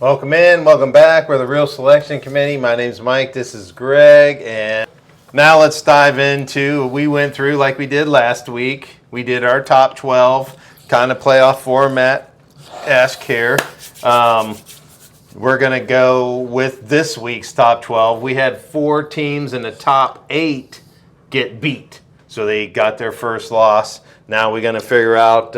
Welcome in, welcome back. We're the Real Selection Committee. My name's Mike, this is Greg, and now let's dive into, we went through like we did last week. We did our top 12, kind of playoff format-esque here. We're going to go with this week's top 12. We had 4 teams in the top 8 get beat, so they got their first loss. Now we're going to figure out,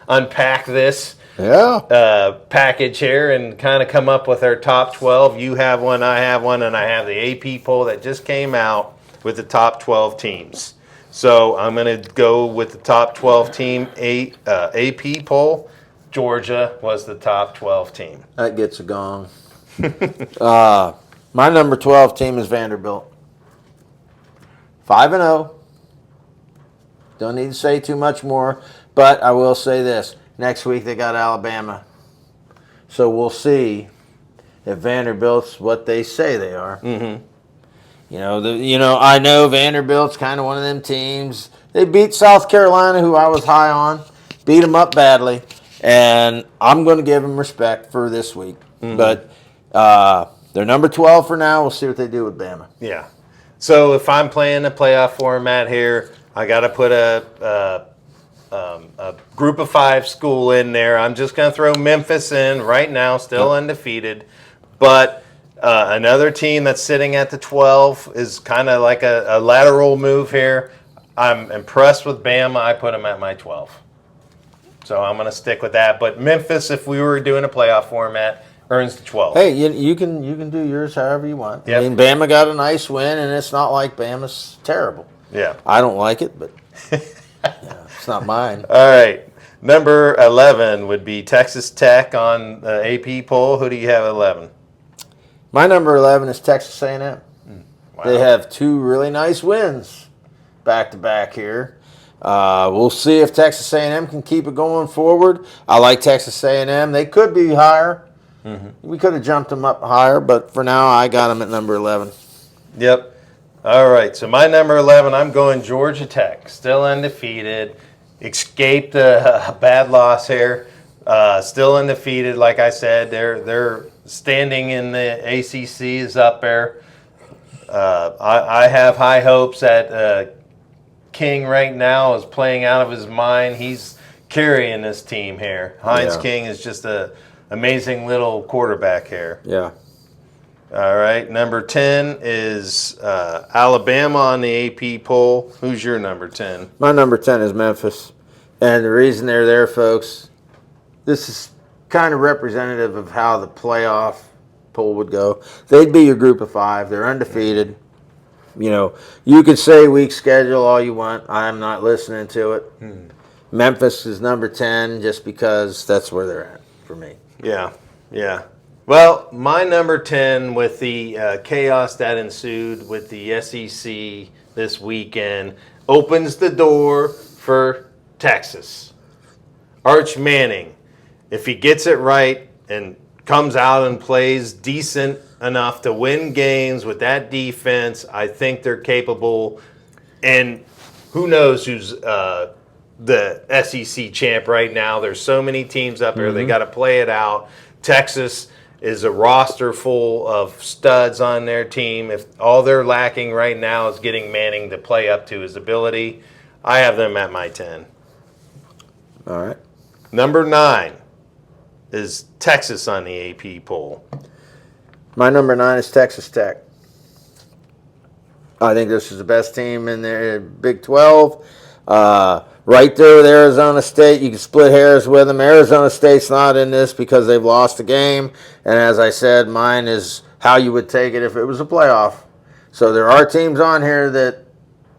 unpack this package here and kind of come up with our top 12. You have one, I have one, and I have the AP poll that just came out with the top 12 teams. So I'm going to go with the top 12 team AP poll. Georgia was the top 12 team. That gets a gong. My number 12 team is Vanderbilt. 5-0. Don't need to say too much more, but I will say this. Next week they got Alabama. So we'll see if Vanderbilt's what they say they are. Mm-hmm. I know Vanderbilt's kind of one of them teams. They beat South Carolina, who I was high on, beat them up badly, and I'm going to give them respect for this week. Mm-hmm. But they're number 12 for now. We'll see what they do with Bama. Yeah. So if I'm playing a playoff format here, I got to put a group of 5 school in there. I'm just going to throw Memphis in right now, still undefeated. But another team that's sitting at the 12 is kind of like a lateral move here. I'm impressed with Bama. I put them at my 12. So I'm going to stick with that. But Memphis, if we were doing a playoff format, earns the 12. Hey, you can do yours however you want. Yep. I mean, Bama got a nice win, and it's not like Bama's terrible. Yeah. I don't like it, but it's not mine. All right. Number 11 would be Texas Tech on the AP poll. Who do you have at 11? My number 11 is Texas A&M. Wow. They have 2 really nice wins back-to-back here. We'll see if Texas A&M can keep it going forward. I like Texas A&M. They could be higher. Mm-hmm. We could have jumped them up higher, but for now I got them at number 11. Yep. All right. So my number 11, I'm going Georgia Tech. Still undefeated. Escaped a bad loss here. Still undefeated. Like I said, they're standing in the ACC is up there. I have high hopes that King right now is playing out of his mind. He's carrying this team here. Heinz King is just an amazing little quarterback here. Yeah. All right. Number 10 is Alabama on the AP poll. Who's your number 10? My number 10 is Memphis. And the reason they're there, folks, this is kind of representative of how the playoff poll would go. They'd be your group of 5. They're undefeated. You could say weak schedule all you want. I'm not listening to it. Memphis is number 10 just because that's where they're at for me. Yeah. Well, my number 10 with the chaos that ensued with the SEC this weekend opens the door for Texas. Arch Manning, if he gets it right and comes out and plays decent enough to win games with that defense, I think they're capable. And who knows who's the SEC champ right now. There's so many teams up there. They got to play it out. Texas is a roster full of studs on their team. If all they're lacking right now is getting Manning to play up to his ability, I have them at my 10. All right. Number 9 is Texas on the AP poll. My number 9 is Texas Tech. I think this is the best team in the Big 12. Right there with Arizona State. You can split hairs with them. Arizona State's not in this because they've lost a game. And as I said, mine is how you would take it if it was a playoff. So there are teams on here that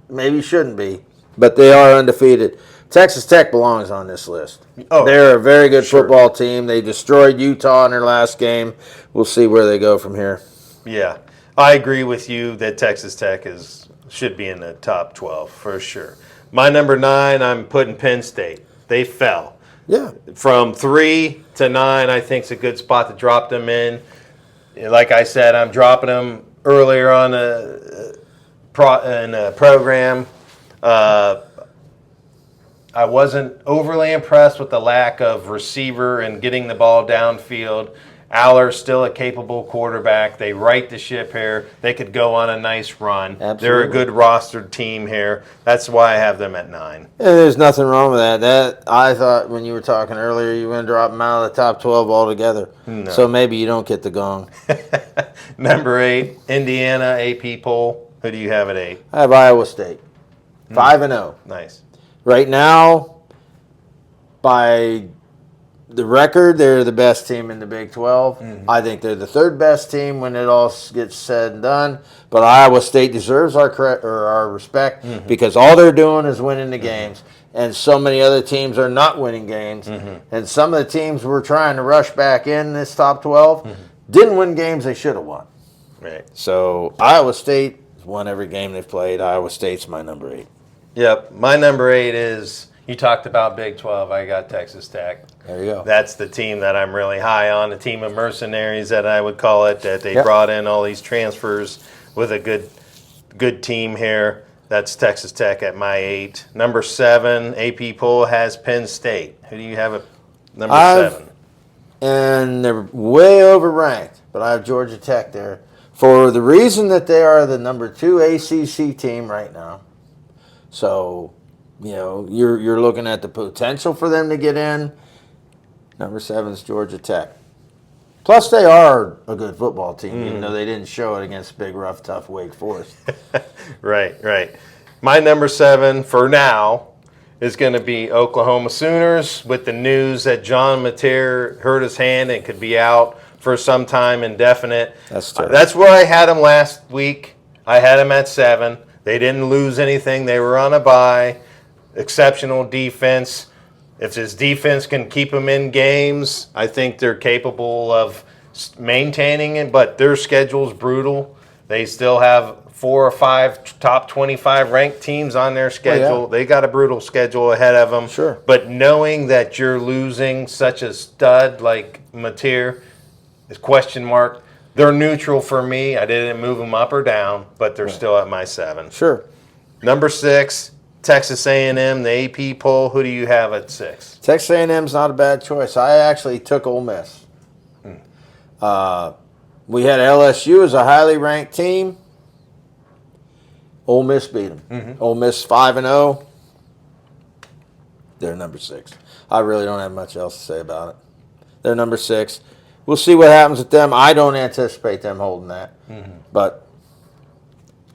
maybe shouldn't be, but they are undefeated. Texas Tech belongs on this list. Oh, they're a very good football team. They destroyed Utah in their last game. We'll see where they go from here. Yeah, I agree with you that Texas Tech should be in the top 12 for sure. My number 9, I'm putting Penn State. They fell. Yeah. From 3 to 9, I think is a good spot to drop them in. Like I said, I'm dropping them earlier on in a program. I wasn't overly impressed with the lack of receiver and getting the ball downfield. Aller's still a capable quarterback. They right the ship here. They could go on a nice run. Absolutely. They're a good rostered team here. That's why I have them at 9. And there's nothing wrong with that. That I thought when you were talking earlier, you were going to drop them out of the top 12 altogether. No. So maybe you don't get the gong. Number 8, Indiana AP poll. Who do you have at 8? I have Iowa State, 5-0. Nice. Right now, by the record, they're the best team in the Big 12. I think they're the third best team when it all gets said and done. But Iowa State deserves our respect because all they're doing is winning the games. And so many other teams are not winning games. And some of the teams we're trying to rush back in this top 12 didn't win games they should have won. Right. So Iowa State has won every game they've played. Iowa State's my number 8. Yep. My number 8 is, you talked about Big 12. I got Texas Tech. There you go. That's the team that I'm really high on, the team of mercenaries that I would call it, that they Yep. brought in all these transfers with a good team here. That's Texas Tech at my 8. Number 7, AP poll has Penn State. Who do you have at number 7? And they're way overranked, but I have Georgia Tech there for the reason that they are the number 2 ACC team right now. So, you're looking at the potential for them to get in. Number 7 is Georgia Tech. Plus, they are a good football team, even though they didn't show it against big, rough, tough Wake Forest. Right. My number 7 for now is going to be Oklahoma Sooners, with the news that John Mateer hurt his hand and could be out for some time indefinite. That's terrible. That's where I had him last week. I had him at 7. They didn't lose anything. They were on a bye. Exceptional defense. If his defense can keep them in games, I think they're capable of maintaining it, but their schedule's brutal. They still have 4 or 5 top 25 ranked teams on their schedule. yeah. They got a brutal schedule ahead of them. Sure. But knowing that you're losing such a stud like Mateer is question mark. They're neutral for me. I didn't move them up or down, but they're still at my 7. Sure. Number 6, Texas A&M, the AP poll. Who do you have at 6? Texas A&M's not a bad choice. I actually took Ole Miss. We had LSU as a highly ranked team. Ole Miss beat them. Ole Miss 5-0. They're number 6. I really don't have much else to say about it. They're number 6. We'll see what happens with them. I don't anticipate them holding that. But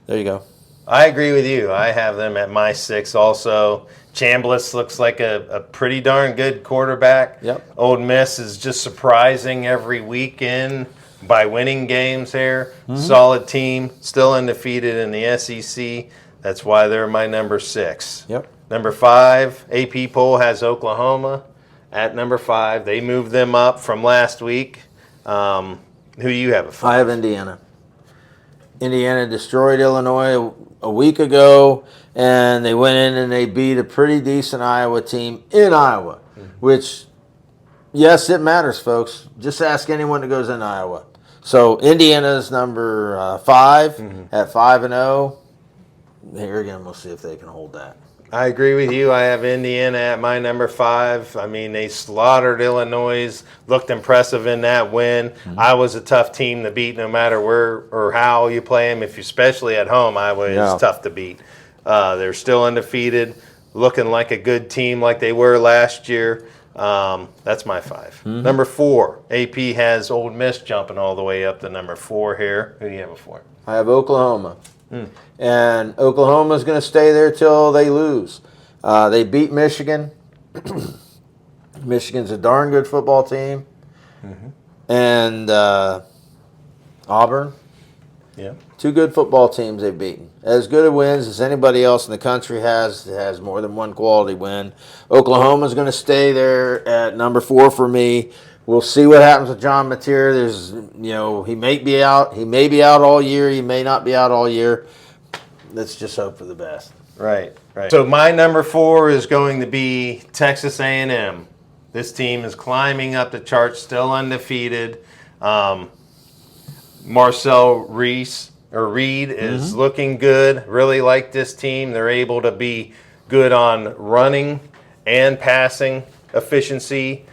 there you go. I agree with you. I have them at my 6 also. Chambliss looks like a pretty darn good quarterback. Yep. Ole Miss is just surprising every weekend by winning games here. Solid team, still undefeated in the SEC. That's why they're my number 6. Yep. Number 5, AP poll has Oklahoma at number 5. They moved them up from last week. Who do you have at 5? I have Indiana. Indiana destroyed Illinois a week ago, and they went in and they beat a pretty decent Iowa team in Iowa, which, yes, it matters, folks. Just ask anyone that goes in Iowa. So Indiana's number 5 at 5-0. Here again, we'll see if they can hold that. I agree with you. I have Indiana at my number 5. I mean, they slaughtered Illinois, looked impressive in that win. Iowa's a tough team to beat no matter where or how you play them. Especially at home, Iowa is tough to beat. They're still undefeated, looking like a good team like they were last year. That's my 5. Number 4, AP has Ole Miss jumping all the way up to number 4 here. Who do you have at 4? I have Oklahoma. And Oklahoma's going to stay there till they lose. They beat Michigan. Michigan's a darn good football team. And Auburn. Yeah. 2 good football teams they've beaten. As good a wins as anybody else in the country has more than one quality win. Oklahoma's going to stay there at number 4 for me. We'll see what happens with John Mateer. He may be out. He may be out all year. He may not be out all year. Let's just hope for the best. Right. So my number 4 is going to be Texas A&M. This team is climbing up the charts, still undefeated. Marcel Reed is looking good. Really like this team. They're able to be good on running and passing efficiency.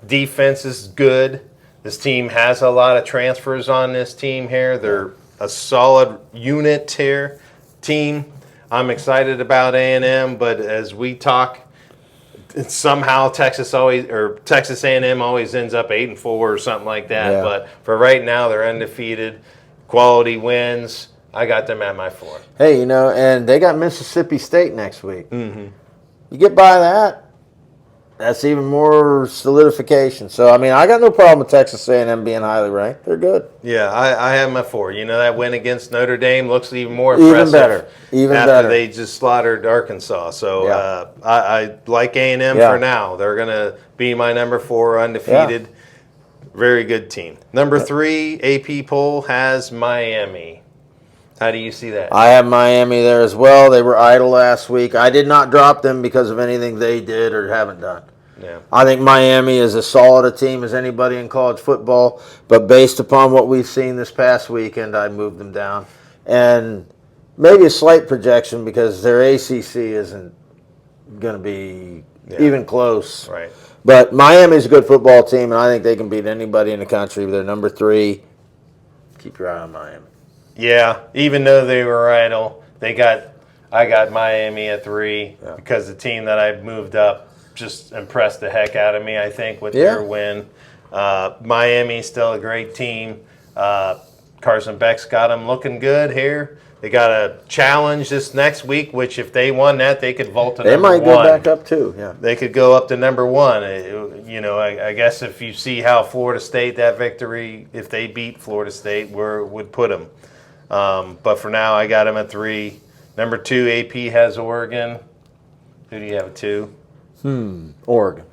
Defense is good. This team has a lot of transfers on this team here. They're a solid unit here team. I'm excited about A&M, but as we talk, somehow Texas A&M always ends up 8-4 or something like that. Yeah. But for right now, they're undefeated, quality wins. I got them at my 4. Hey, and they got Mississippi State next week. Mm-hmm. You get by that, that's even more solidification. So, I mean, I got no problem with Texas A&M being highly ranked. They're good. Yeah, I have my 4. That win against Notre Dame looks even more impressive. Even after better. They just slaughtered Arkansas. So Yeah. I like A&M for now. They're going to be my number 4, undefeated. Yeah. Very good team. Number 3, AP poll has Miami. How do you see that? I have Miami there as well. They were idle last week. I did not drop them because of anything they did or haven't done. Yeah. I think Miami is as solid a team as anybody in college football, but based upon what we've seen this past weekend, I moved them down. And maybe a slight projection because their ACC isn't going to be even close. Right. But Miami's a good football team, and I think they can beat anybody in the country. They're number 3. Keep your eye on Miami. Yeah, even though they were idle, I got Miami at 3 because the team that I moved up just impressed the heck out of me, I think, with their win. Miami's still a great team. Carson Beck's got them looking good here. They got a challenge this next week, which if they won that, they could vault to number 1. They might go back up too, yeah. They could go up to number 1. I guess if you see how Florida State, that victory, if they beat Florida State, would put them. But for now, I got them at 3. Number 2, AP has Oregon. Who do you have at 2? Oregon.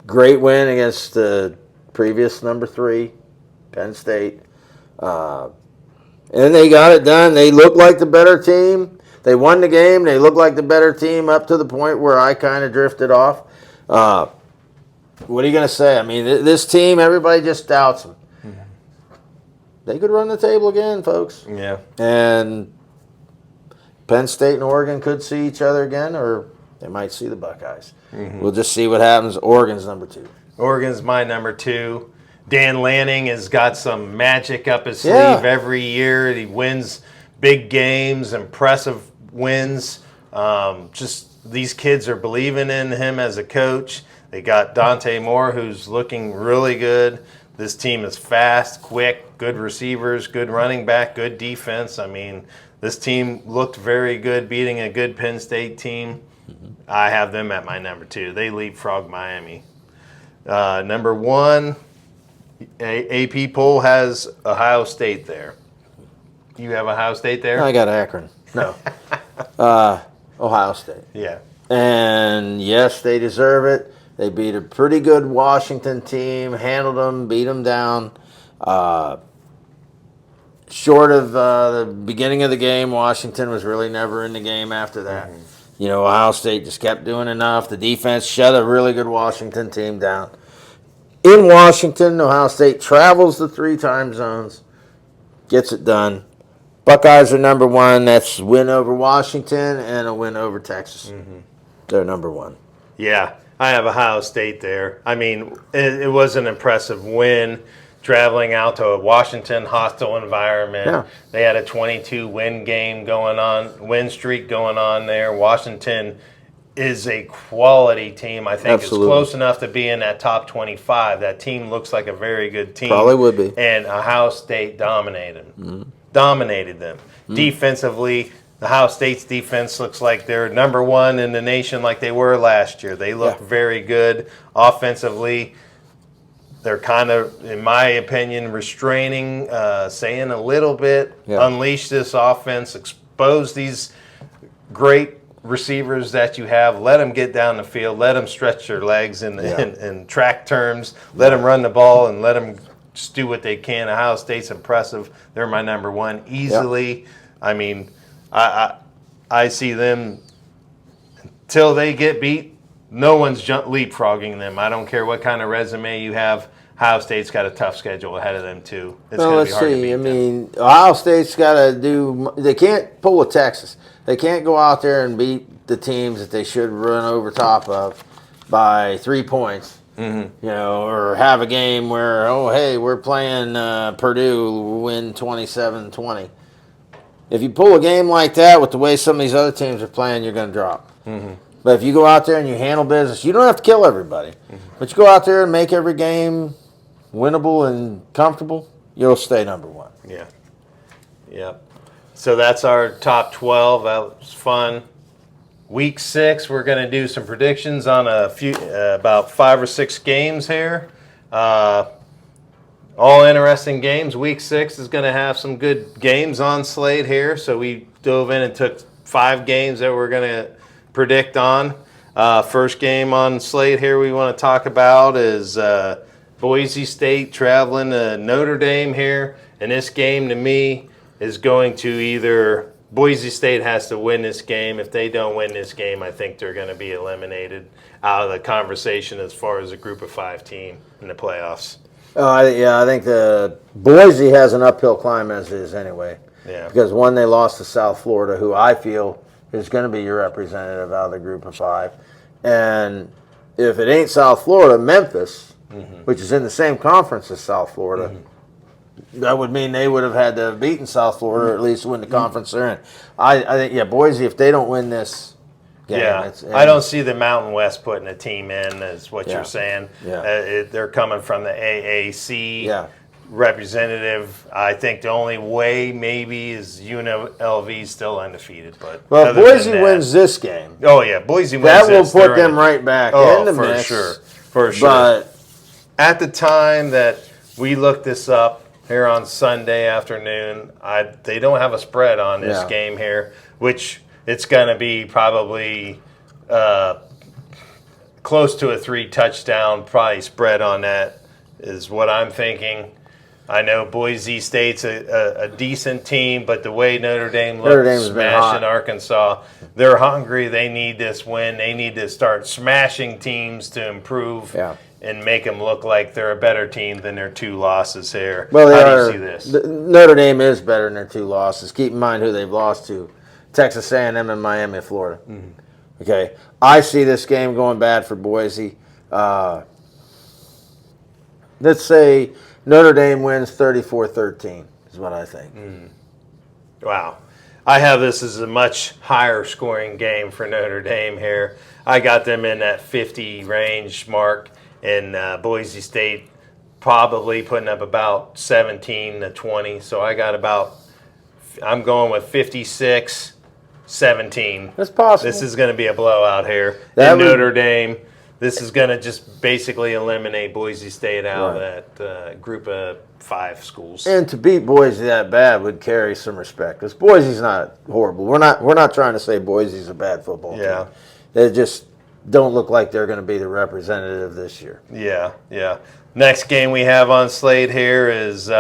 Great win against the previous number 3, Penn State. And they got it done. They look like the better team. They won the game. They look like the better team up to the point where I kind of drifted off. What are you going to say? I mean, this team, everybody just doubts them. They could run the table again, folks. Yeah. And Penn State and Oregon could see each other again, or they might see the Buckeyes. Mm-hmm. We'll just see what happens. Oregon's number 2. Oregon's my number 2. Dan Lanning has got some magic up his sleeve every year. He wins big games, impressive wins. Just these kids are believing in him as a coach. They got Dante Moore, who's looking really good. This team is fast, quick, good receivers, good running back, good defense. I mean, this team looked very good beating a good Penn State team. Mm-hmm. I have them at my number 2. They leapfrog Miami. Number 1, AP poll has Ohio State there. You have Ohio State there? I got Akron. No. Ohio State. Yeah. And yes, they deserve it. They beat a pretty good Washington team, handled them, beat them down. Short of the beginning of the game, Washington was really never in the game after that. Mm-hmm. Ohio State just kept doing enough. The defense shut a really good Washington team down. In Washington, Ohio State travels the 3 time zones, gets it done. Buckeyes are number 1. That's a win over Washington and a win over Texas. Mm-hmm. They're number 1. Yeah. I have Ohio State there. I mean, it was an impressive win, traveling out to a Washington hostile environment. Yeah. They had a 22-win win streak going on there. Washington is a quality team. I think it's close enough to be in that top 25. That team looks like a very good team. Probably would be. And Ohio State dominated them. Mm-hmm. Defensively, Ohio State's defense looks like they're number 1 in the nation like they were last year. They look very good. Offensively, they're kind of, in my opinion, restraining, saying a little bit, unleash this offense, expose these great receivers that you have, let them get down the field, let them stretch their legs in track terms, let them run the ball, and let them just do what they can. Ohio State's impressive. They're my number 1 easily. I mean, I see them until they get beat. No one's leapfrogging them. I don't care what kind of resume you have. Ohio State's got a tough schedule ahead of them too. It's going to be hard to beat them. I mean, Ohio State's got to do. They can't pull with Texas. They can't go out there and beat the teams that they should run over top of by 3 points or have a game where, oh, hey, we're playing Purdue, win 27-20. If you pull a game like that with the way some of these other teams are playing, you're going to drop. But if you go out there and you handle business, you don't have to kill everybody. But you go out there and make every game winnable and comfortable, you'll stay number one. Yeah. Yep. So that's our top 12. That was fun. Week 6, we're going to do some predictions on a few, about 5 or 6 games here. All interesting games. Week 6 is going to have some good games on slate here. So we dove in and took 5 games that we're going to predict on. First game on slate here we want to talk about is Boise State traveling to Notre Dame here. And this game, to me, is going to either Boise State has to win this game. If they don't win this game, I think they're going to be eliminated out of the conversation as far as a group of 5 team in the playoffs. I think the Boise has an uphill climb as is anyway. Yeah. Because one, they lost to South Florida, who I feel is going to be your representative out of the group of 5. And if it ain't South Florida, Memphis, which is in the same conference as South Florida, that would mean they would have had to have beaten South Florida or at least win the conference they're in. I think, Boise, if they don't win this game, I don't see the Mountain West putting a team in, is what you're saying. Yeah. They're coming from the AAC representative. I think the only way maybe is UNLV still undefeated. But well, if Boise wins this game, Boise wins that this, will put them right back in the mix. For sure. But at the time that we looked this up, here on Sunday afternoon, they don't have a spread on this game here, which it's going to be probably close to a 3-touchdown probably spread on that is what I'm thinking. I know Boise State's a decent team, but the way Notre Dame looked smashing Arkansas, they're hungry. They need this win. They need to start smashing teams to improve. And make them look like they're a better team than their 2 losses here. Well, how do you see this? Notre Dame is better than their 2 losses. Keep in mind who they've lost to: Texas A&M and Miami, Florida. Okay, I see this game going bad for Boise. Let's say Notre Dame wins 34-13 is what I think. Wow. I have this as a much higher scoring game for Notre Dame here. I got them in that 50 range mark. And Boise State probably putting up about 17-20. So I'm going with 56-17. That's possible. This is going to be a blowout here. Notre Dame, this is going to just basically eliminate Boise State out of that group of 5 schools. And to beat Boise that bad would carry some respect. Because Boise's not horrible. We're not trying to say Boise's a bad football team. They just don't look like they're going to be the representative this year. Yeah. Next game we have on slate here is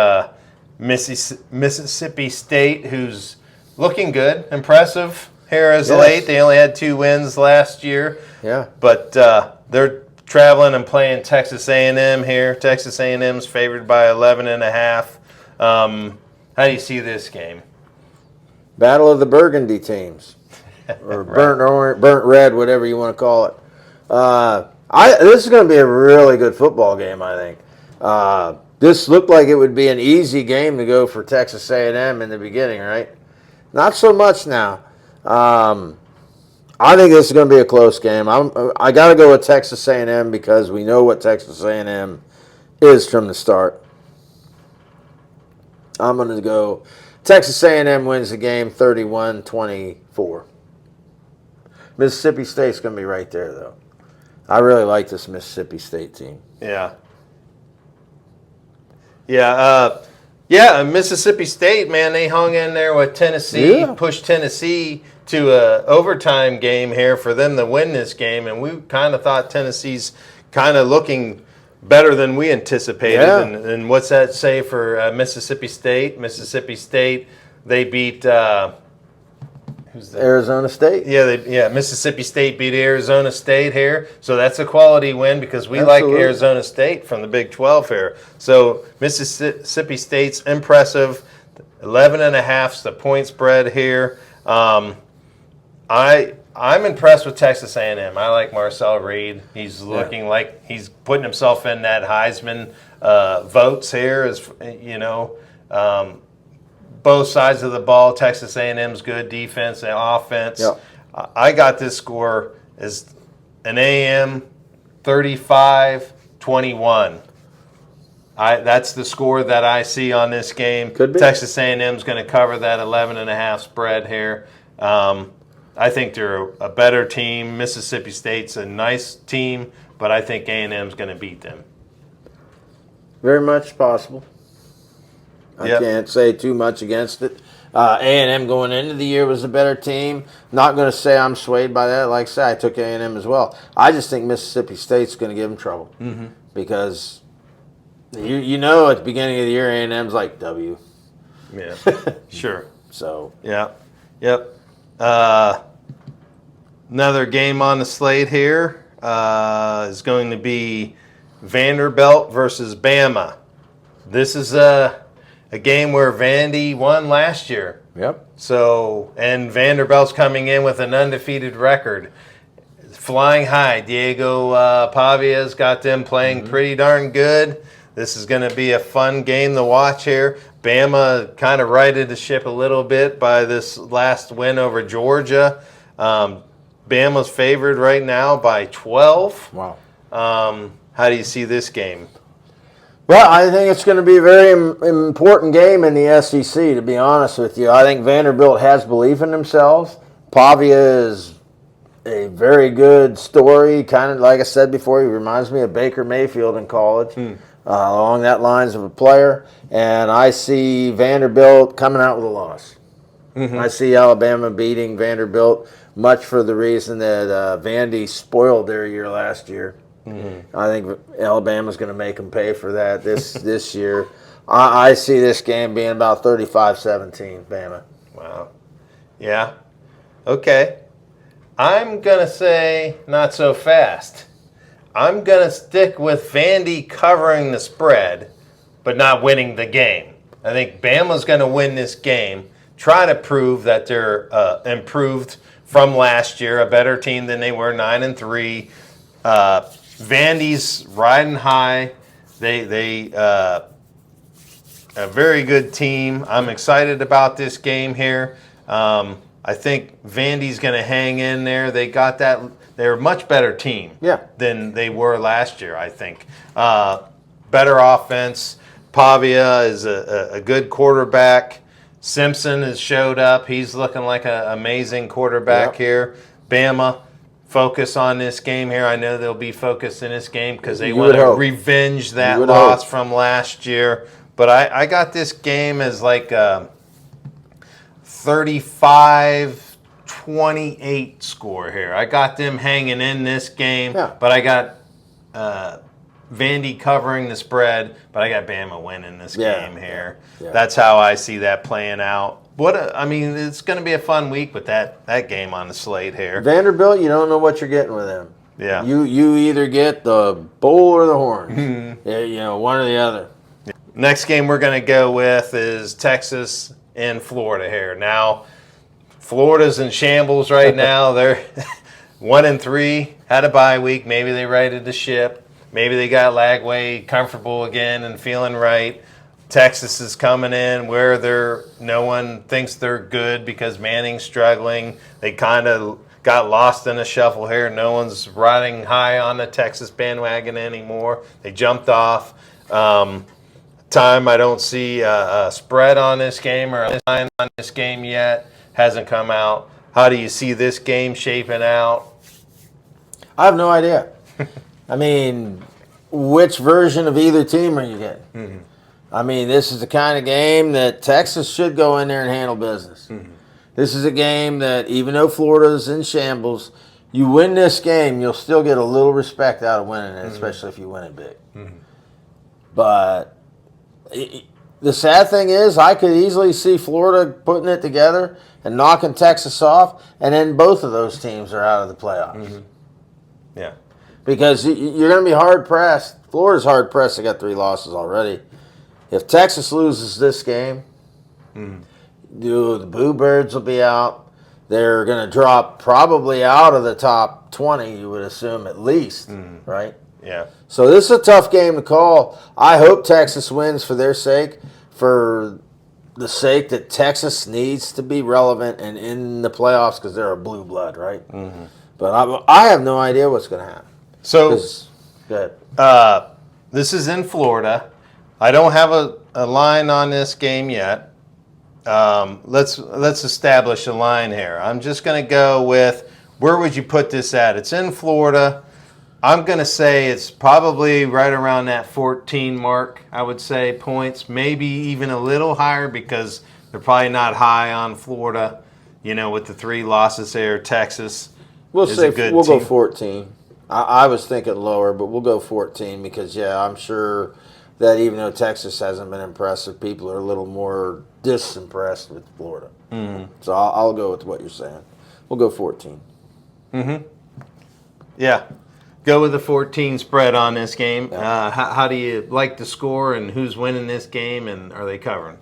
Mississippi State, who's looking good, impressive here as of late. They only had 2 wins last year. But they're traveling and playing Texas A&M here. Texas A&M's favored by 11.5. How do you see this game? Battle of the Burgundy teams. Or burnt orange, burnt red, whatever you want to call it. This is going to be a really good football game, I think. This looked like it would be an easy game to go for Texas A&M in the beginning, right? Not so much now. I think this is going to be a close game. I got to go with Texas A&M because we know what Texas A&M is from the start. I'm going to go Texas A&M wins the game 31-24. Mississippi State's going to be right there, though. I really like this Mississippi State team. Mississippi State, man, they hung in there with Tennessee, pushed Tennessee to a overtime game here for them to win this game, and we kind of thought Tennessee's kind of looking better than we anticipated. And what's that say for Mississippi State? Mississippi State, they beat Arizona State. Mississippi State beat Arizona State here, so that's a quality win because we like Arizona State from the Big 12 here. So Mississippi State's impressive. 11.5's the point spread here. I I'm impressed with Texas A&M. I like Marcel Reed. He's looking like he's putting himself in that Heisman votes here. As both sides of the ball, Texas A&M's good defense and offense. Yep. I got this score as an A&M 35-21. That's the score that I see on this game. Could be. Texas A&M's going to cover that 11.5 spread here. I think they're a better team. Mississippi State's a nice team, but I think A&M's going to beat them. Very much possible. I can't say too much against it. A&M going into the year was a better team. Not going to say I'm swayed by that. Like I said, I took A&M as well. I just think Mississippi State's going to give them trouble because you know at the beginning of the year A&M's like W. Yeah, sure. So yep. Another game on the slate here is going to be Vanderbilt versus Bama. This is a game where Vandy won last year. Yep. So, and Vanderbilt's coming in with an undefeated record. Flying high. Diego Pavia's got them playing pretty darn good. This is going to be a fun game to watch here. Bama kind of righted the ship a little bit by this last win over Georgia. Bama's favored right now by 12. Wow. How do you see this game? Well, I think it's going to be a very important game in the SEC, to be honest with you. I think Vanderbilt has belief in themselves. Pavia is a very good story. Kind of, like I said before, he reminds me of Baker Mayfield in college, along that lines of a player. And I see Vanderbilt coming out with a loss. I see Alabama beating Vanderbilt, much for the reason that Vandy spoiled their year last year. I think Alabama's going to make them pay for that this year. I see this game being about 35-17, Bama. Wow. Yeah. Okay. I'm going to say not so fast. I'm going to stick with Vandy covering the spread, but not winning the game. I think Bama's going to win this game, try to prove that they're improved from last year, a better team than they were, 9-3. Vandy's riding high. They a very good team. I'm excited about this game here. I think Vandy's going to hang in there. They got that. They're a much better team than they were last year, I think. Better offense. Pavia is a good quarterback. Simpson has showed up. He's looking like an amazing quarterback here. Bama, focus on this game here. I know they'll be focused in this game because they want to revenge that loss from last year. But I got this game as like 35-28 score here. I got them hanging in this game, but I got Vandy covering the spread, but I got Bama winning this game here. That's how I see that playing out. It's going to be a fun week with that game on the slate here. Vanderbilt, you don't know what you're getting with them. Yeah. You either get the bull or the horns. One or the other. Next game we're going to go with is Texas and Florida here. Now, Florida's in shambles right now. They're 1-3, had a bye week. Maybe they righted the ship. Maybe they got Lagway comfortable again and feeling right. Texas is coming in where no one thinks they're good because Manning's struggling. They kind of got lost in a shuffle here. No one's riding high on the Texas bandwagon anymore. They jumped off. I don't see a spread on this game or a line on this game yet. Hasn't come out. How do you see this game shaping out? I have no idea. I mean, which version of either team are you getting? I mean, this is the kind of game that Texas should go in there and handle business. This is a game that, even though Florida's in shambles, you win this game, you'll still get a little respect out of winning it, especially if you win it big. But the sad thing is, I could easily see Florida putting it together and knocking Texas off, and then both of those teams are out of the playoffs. Yeah. Because you're going to be hard-pressed. Florida's hard-pressed. They got 3 losses already. If Texas loses this game, the Boo Birds will be out. they're going to drop probably out of the top 20, you would assume, at least, right? Yeah. So this is a tough game to call. I hope Texas wins for their sake, for the sake that Texas needs to be relevant and in the playoffs because they're a blue blood, right? Mm-hmm. But I have no idea what's going to happen. So Good. This is in Florida. I don't have a line on this game yet. Let's establish a line here. I'm just going to go with, where would you put this at? It's in Florida. I'm going to say it's probably right around that 14 mark, I would say, points. Maybe even a little higher because they're probably not high on Florida, with the 3 losses there. Texas We'll is a good we'll team. go 14. I was thinking lower, but we'll go 14 because, I'm sure that even though Texas hasn't been impressive, people are a little more disimpressed with Florida. Mm-hmm. So I'll go with what you're saying. We'll go 14. Mm-hmm. Yeah. Go with the 14 spread on this game. Yeah. How do you like the score, and who's winning this game, and are they covering?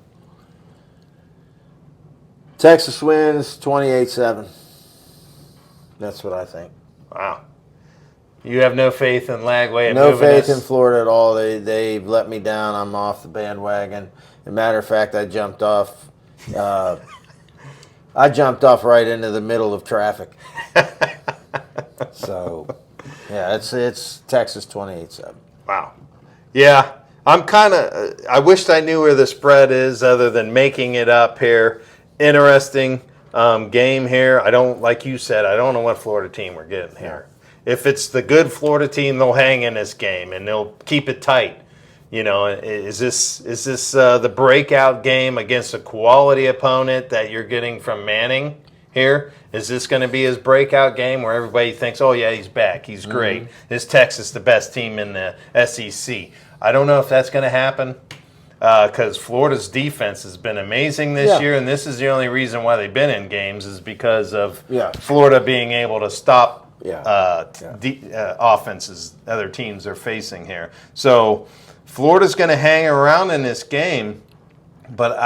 Texas wins 28-7. That's what I think. Wow. You have no faith in Lagway and No moving faith this? in Florida at all. They've let me down. I'm off the bandwagon. As a matter of fact, I jumped off. I jumped off right into the middle of traffic. So, yeah, it's Texas 28-7. Wow. Yeah, I'm kind of. I wished I knew where the spread is, other than making it up here. Interesting game here. I don't, like you said, I don't know what Florida team we're getting here. If it's the good Florida team, they'll hang in this game and they'll keep it tight. Is this the breakout game against a quality opponent that you're getting from Manning here? Is this going to be his breakout game where everybody thinks, oh yeah, he's back, he's great, is Texas the best team in the SEC? I don't know if that's going to happen because Florida's defense has been amazing this year, and this is the only reason why they've been in games is because of Florida being able to stop offenses other teams are facing here. So Florida's going to hang around in this game, but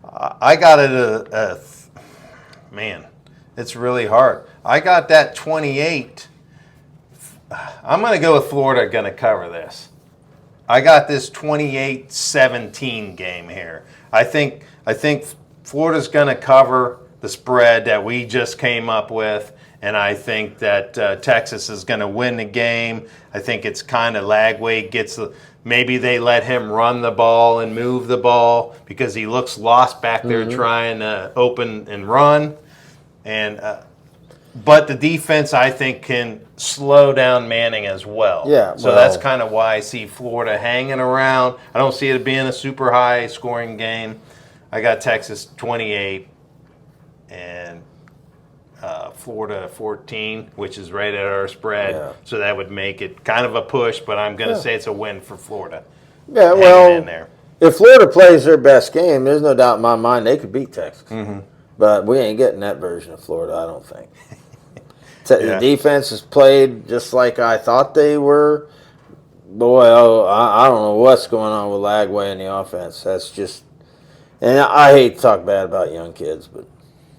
I got it man, it's really hard. I got that 28. I'm going to go with Florida going to cover this. I got this 28-17 game here. I think Florida's going to cover the spread that we just came up with. And I think that Texas is going to win the game. I think it's kind of Lagway gets maybe they let him run the ball and move the ball because he looks lost back there trying to open and run. And but the defense, I think, can slow down Manning as well. Yeah. So that's kind of why I see Florida hanging around. I don't see it being a super high scoring game. I got Texas 28 and Florida 14, which is right at our spread. Yeah. So that would make it kind of a push, but I'm going to say it's a win for Florida. Yeah, well, if Florida plays their best game, there's no doubt in my mind they could beat Texas. Mm-hmm. But we ain't getting that version of Florida, I don't think. The defense has played just like I thought they were. Boy, I don't know what's going on with Lagway in the offense. That's just, and I hate to talk bad about young kids, but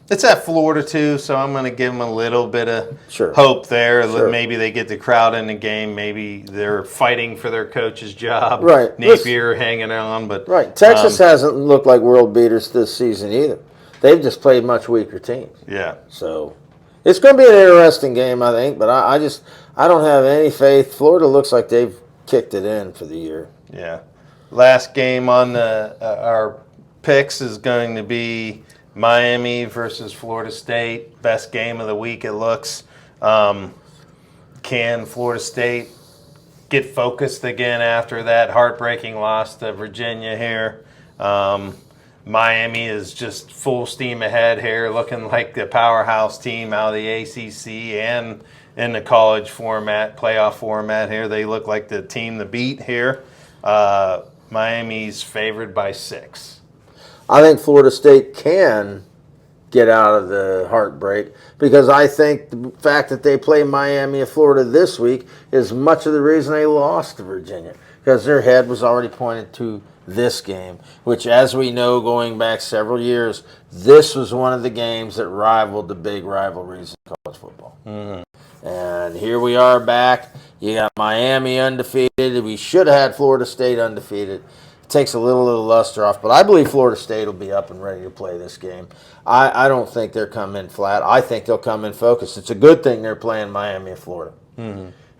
it's at Florida too, so I'm going to give them a little bit of Sure. hope there. Sure. Maybe they get the crowd in the game. Maybe they're fighting for their coach's job. Right. Napier hanging on, but right. Texas hasn't looked like world beaters this season either. They've just played much weaker teams. Yeah. So it's going to be an interesting game, I think. But I don't have any faith. Florida looks like they've kicked it in for the year. Yeah. Last game on our picks is going to be Miami versus Florida State. Best game of the week, it looks. Can Florida State get focused again after that heartbreaking loss to Virginia here? Miami is just full steam ahead here, looking like the powerhouse team out of the ACC and in the college format, playoff format here. They look like the team to beat here. Miami's favored by 6. I think Florida State can get out of the heartbreak because I think the fact that they play Miami and Florida this week is much of the reason they lost to Virginia. because their head was already pointed to this game, which, as we know, going back several years, this was one of the games that rivaled the big rivalries in college football. And here we are back. You got Miami undefeated. We should have had Florida State undefeated. It takes a little luster off, but I believe Florida State will be up and ready to play this game. I don't think they're coming in flat. I think they'll come in focused. It's a good thing they're playing Miami and Florida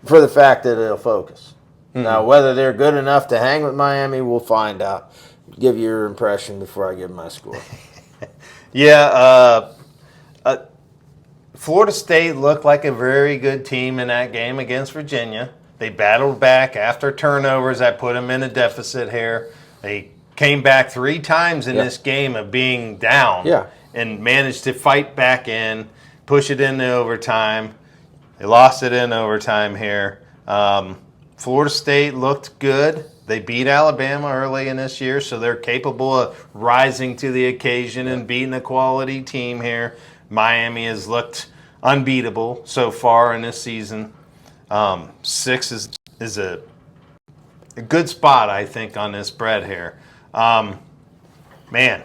for the fact that they'll focus. Now, whether they're good enough to hang with Miami, we'll find out. Give your impression before I give my score. Yeah, Florida State looked like a very good team in that game against Virginia. They battled back after turnovers that put them in a deficit here. They came back 3 times in this game of being down and managed to fight back in, push it into overtime. They lost it in overtime here. Florida State looked good. They beat Alabama early in this year, so they're capable of rising to the occasion and beating a quality team here. Miami has looked unbeatable so far in this season. 6 is a good spot, I think, on this spread here. Man.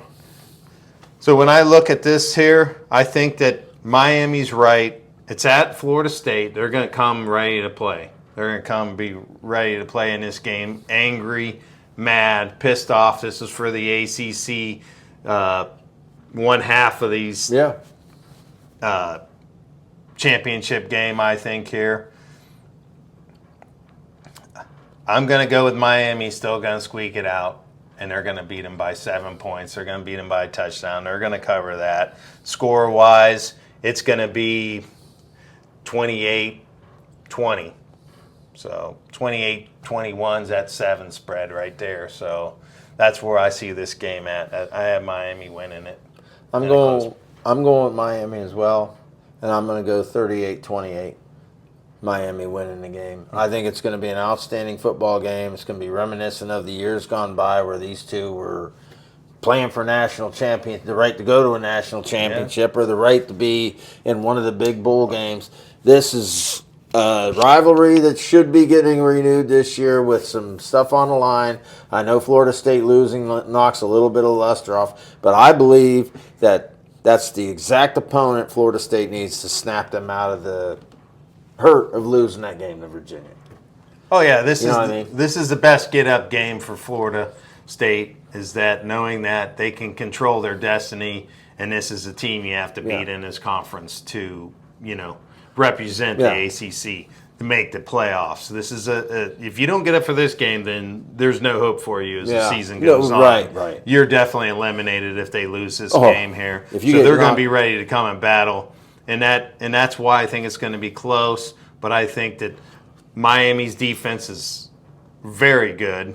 So when I look at this here, I think that Miami's right. It's at Florida State. They're going to come ready to play. They're going to come be ready to play in this game. Angry, mad, pissed off. This is for the ACC one half of these championship game, I think, here. I'm going to go with Miami, still going to squeak it out, and they're going to beat them by 7 points. They're going to beat them by a touchdown. They're going to cover that. Score-wise, it's going to be 28-20. So 28-21's that 7 spread right there. So that's where I see this game at. I have Miami winning it. I'm going with Miami as well, and I'm going to go 38-28. Miami winning the game. I think it's going to be an outstanding football game. It's going to be reminiscent of the years gone by where these two were playing for national champion, the right to go to a national championship or the right to be in one of the big bowl games. This is a rivalry that should be getting renewed this year with some stuff on the line. I know Florida State losing knocks a little bit of luster off, but I believe that that's the exact opponent Florida State needs to snap them out of the hurt of losing that game to Virginia. Oh yeah, this is the best get-up game for Florida State, is that knowing that they can control their destiny, and this is a team you have to beat in this conference to, represent the ACC to make the playoffs. This is if you don't get up for this game, then there's no hope for you as the season goes on. Right. You're definitely eliminated if they lose this game here. So they're going to be ready to come and battle, and that's why I think it's going to be close. But I think that Miami's defense is very good,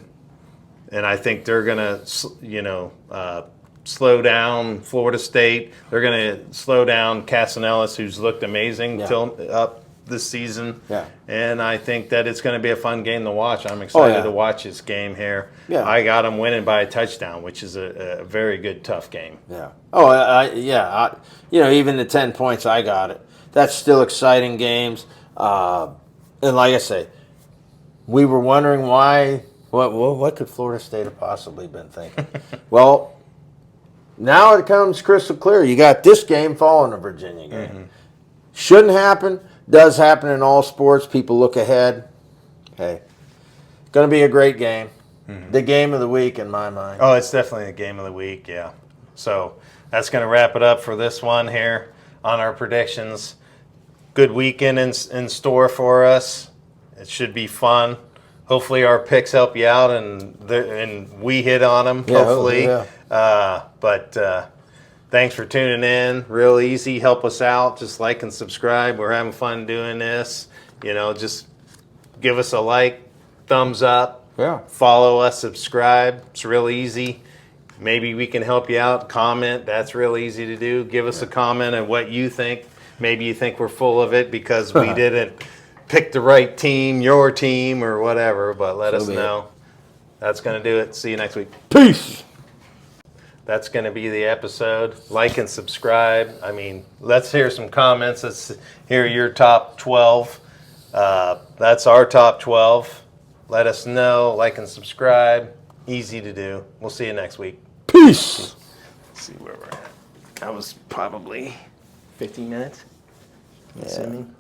and I think they're going to, slow down Florida State. They're going to slow down Casanellis, who's looked amazing up this season. Yeah. And I think that it's going to be a fun game to watch. I'm excited to watch this game here. Yeah. I got them winning by a touchdown, which is a very good, tough game. Yeah. Oh, even the 10 points, I got it. That's still exciting games. And like I say, we were wondering why. What could Florida State have possibly been thinking? Well, now it comes crystal clear. You got this game following a Virginia game. Mm-hmm. Shouldn't happen. Does happen in all sports. People look ahead. Hey, going to be a great game. Mm-hmm. The game of the week in my mind. Oh, it's definitely a game of the week, yeah. So that's going to wrap it up for this one here on our predictions. Good weekend in store for us. It should be fun. Hopefully our picks help you out and we hit on them, hopefully. But thanks for tuning in. Real easy. Help us out. Just like and subscribe. We're having fun doing this. Just give us a like, thumbs up. Yeah. Follow us, subscribe. It's real easy. Maybe we can help you out. Comment. That's real easy to do. Give us a comment on what you think. Maybe you think we're full of it because we didn't pick the right team, your team, or whatever, but let us know. That's going to do it. See you next week. Peace. That's going to be the episode. Like and subscribe. Let's hear some comments. Let's hear your top 12. That's our top 12. Let us know. Like and subscribe. Easy to do. We'll see you next week. Peace. Let's see where we're at. That was probably 15 minutes. Assuming.